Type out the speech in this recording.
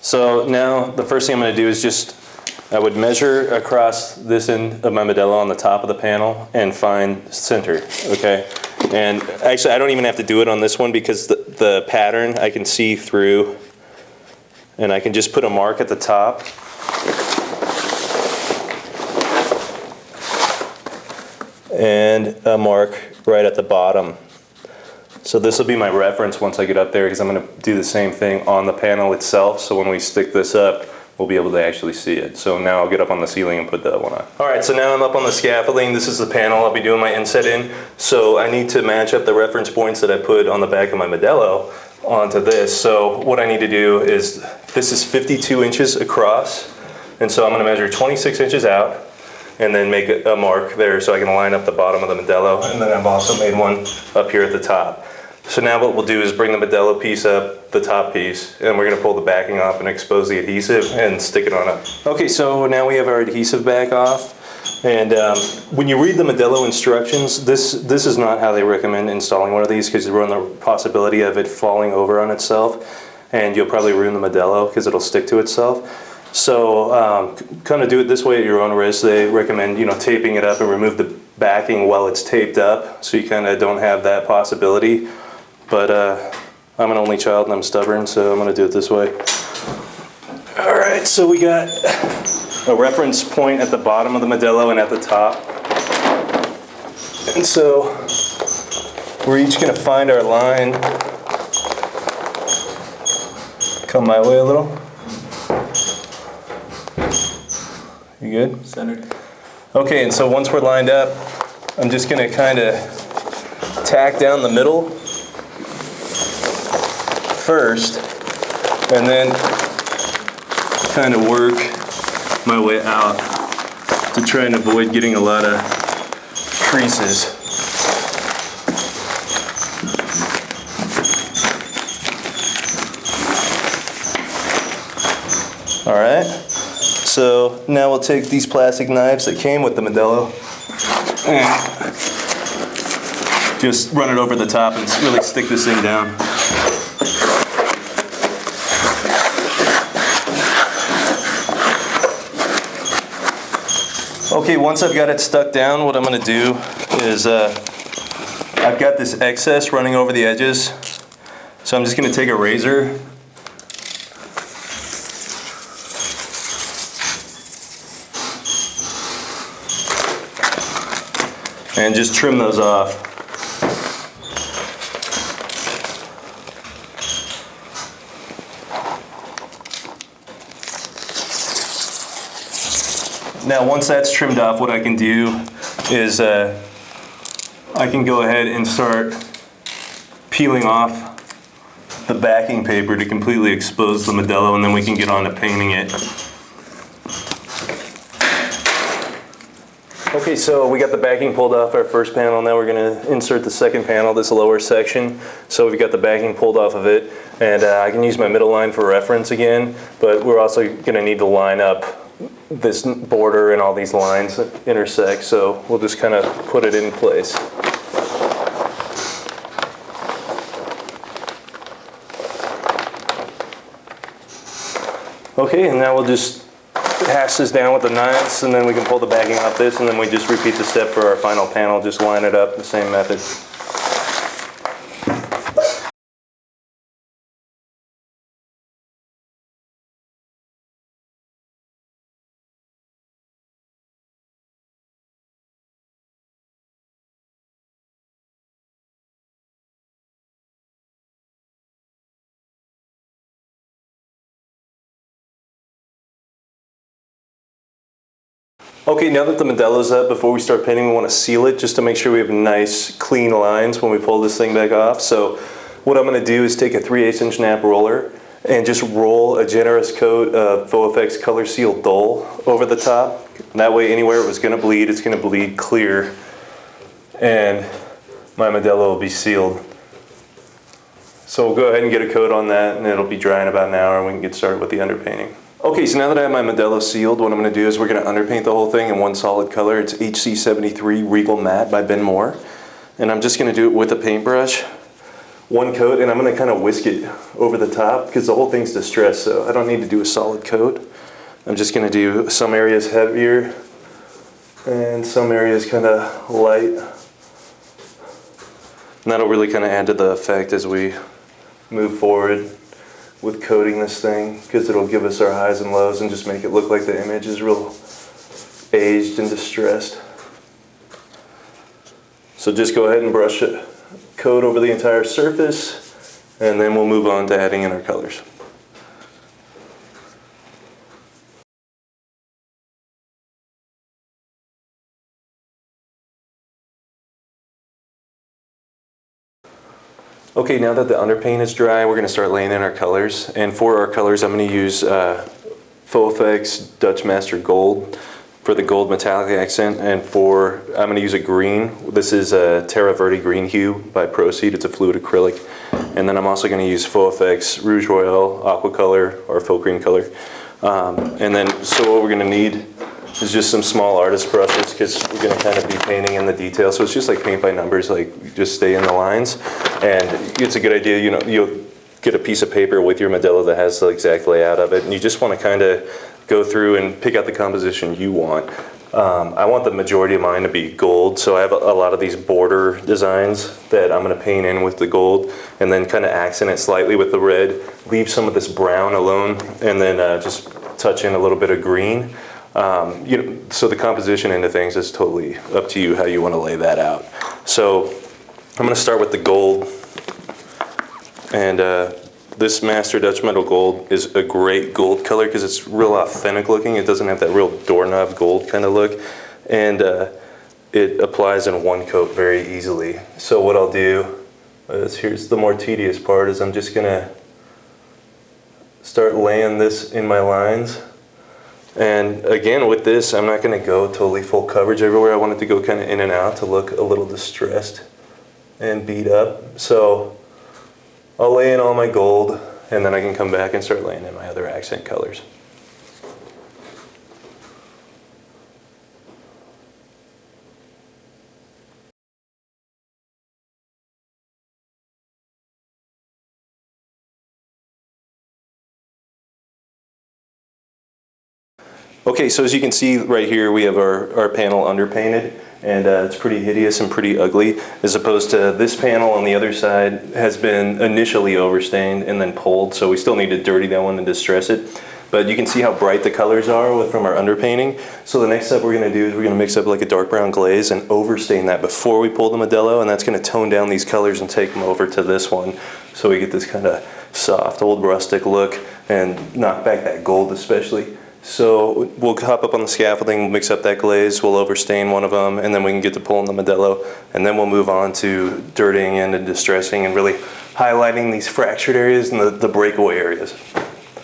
So now the first thing I'm going to do is I would measure across this end of my Modello on the top of the panel and find center, okay? And actually I don't even have to do it on this one because the pattern I can see through, and I can just put a mark at the top. And a mark right at the bottom. So this will be my reference once I get up there, because I'm going to do the same thing on the panel itself, so when we stick this up we'll be able to actually see it. So now I'll get up on the ceiling and put that one on. Alright, so now I'm up on the scaffolding. This is the panel I'll be doing my inset in. So I need to match up the reference points that I put on the back of my Modello onto this. So what I need to do is, this is 52 inches across, and so I'm going to measure 26 inches out and then make a mark there so I can line up the bottom of the Modello, and then I've also made one up here at the top. So now what we'll do is bring the Modello piece up, the top piece, and we're going to pull the backing off and expose the adhesive and stick it on up. Okay, so now we have our adhesive back off, and when you read the Modello instructions, this is not how they recommend installing one of these, because you run the possibility of it falling over on itself, and you'll probably ruin the Modello because it'll stick to itself. So kind of do it this way at your own risk. They recommend, you know, taping it up and remove the backing while it's taped up, so you kind of don't have that possibility. But I'm an only child and I'm stubborn, so I'm going to do it this way. Alright, so we got a reference point at the bottom of the Modello and at the top. And so we're each going to find our line. Come my way a little. You good? Centered. Okay, and so once we're lined up, I'm just going to kind of tack down the middle first, and then kind of work my way out to try and avoid getting a lot of creases. All right, so now we'll take these plastic knives that came with the Modello and just run it over the top and really stick this thing down. Okay, once I've got it stuck down, what I'm going to do is I've got this excess running over the edges, so I'm just going to take a razor and just trim those off. Now once that's trimmed off, what I can do is I can go ahead and start peeling off the backing paper to completely expose the Modello, and then we can get on to painting it. Okay, so we got the backing pulled off our first panel. Now we're going to insert the second panel, this lower section. So we've got the backing pulled off of it, and I can use my middle line for reference again, but we're also going to need to line up this border and all these lines that intersect, so we'll just kind of put it in place. Okay, and now we'll just hash this down with the knives, and then we can pull the backing off this, and then we just repeat the step for our final panel, just line it up the same method. Okay, now that the Modello's up, before we start painting, we want to seal it just to make sure we have nice, clean lines when we pull this thing back off. So what I'm going to do is take a 3/8 inch nap roller and just roll a generous coat of Faux Effects Color Seal Dull over the top. That way, anywhere it was going to bleed, it's going to bleed clear, and my Modello will be sealed. So we'll go ahead and get a coat on that, and it'll be dry in about an hour, and we can get started with the underpainting. Okay, so now that I have my Modello sealed, what I'm going to do is we're going to underpaint the whole thing in one solid color. It's HC73 Regal Matte by Ben Moore. And I'm just going to do it with a paintbrush one coat, and I'm going to kind of whisk it over the top because the whole thing's distressed, so I don't need to do a solid coat. I'm just going to do some areas heavier and some areas kind of light. And that'll really kind of add to the effect as we move forward with coating this thing, because it'll give us our highs and lows and just make it look like the image is real aged and distressed. So just go ahead and brush it, coat over the entire surface, and then we'll move on to adding in our colors. Okay, now that the underpaint is dry, we're going to start laying in our colors. And for our colors, I'm going to use Faux Dutch Master Gold for the gold metallic accent. And I'm going to use a green. This is a Terra Verde Green Hue by Proceed. It's a fluid acrylic. And then I'm also going to use Faux Rouge Royale Aqua Color or Faux Cream Color. And then, so what we're going to need is just some small artist brushes, because we're going to kind of be painting in the detail. So it's just like paint by numbers, like just stay in the lines. And it's a good idea, you know, you'll get a piece of paper with your Modello that has the exact layout of it, and you just want to kind of go through and pick out the composition you want. I want the majority of mine to be gold, so I have a lot of these border designs that I'm going to paint in with the gold, and then kind of accent it slightly with the red, leave some of this brown alone, and then just touch in a little bit of green. You know, so the composition into things is totally up to you how you want to lay that out. So I'm going to start with the gold, and this Master Dutch Metal Gold is a great gold color because it's real authentic looking. It doesn't have that real doorknob gold kind of look, and it applies in one coat very easily. So what I'll do is, here's the more tedious part, is I'm just going to start laying this in my lines. And again, with this, I'm not going to go totally full coverage everywhere. I want it to go kind of in and out to look a little distressed and beat up. So I'll lay in all my gold, and then I can come back and start laying in my other accent colors. Okay, so as you can see right here, we have our panel underpainted, and it's pretty hideous and pretty ugly, as opposed to this panel on the other side has been initially overstained and then pulled, so we still need to dirty that one and distress it. But you can see how bright the colors are from our underpainting. So the next step we're going to do is we're going to mix up like a dark brown glaze and overstain that before we pull the Modello, and that's going to tone down these colors and take them over to this one, so we get this kind of soft old rustic look and knock back that gold especially. So we'll hop up on the scaffolding, we'll mix up that glaze, we'll overstain one of them, and then we can get to pulling the Modello, and then we'll move on to dirtying and distressing and really highlighting these fractured areas and the breakaway areas.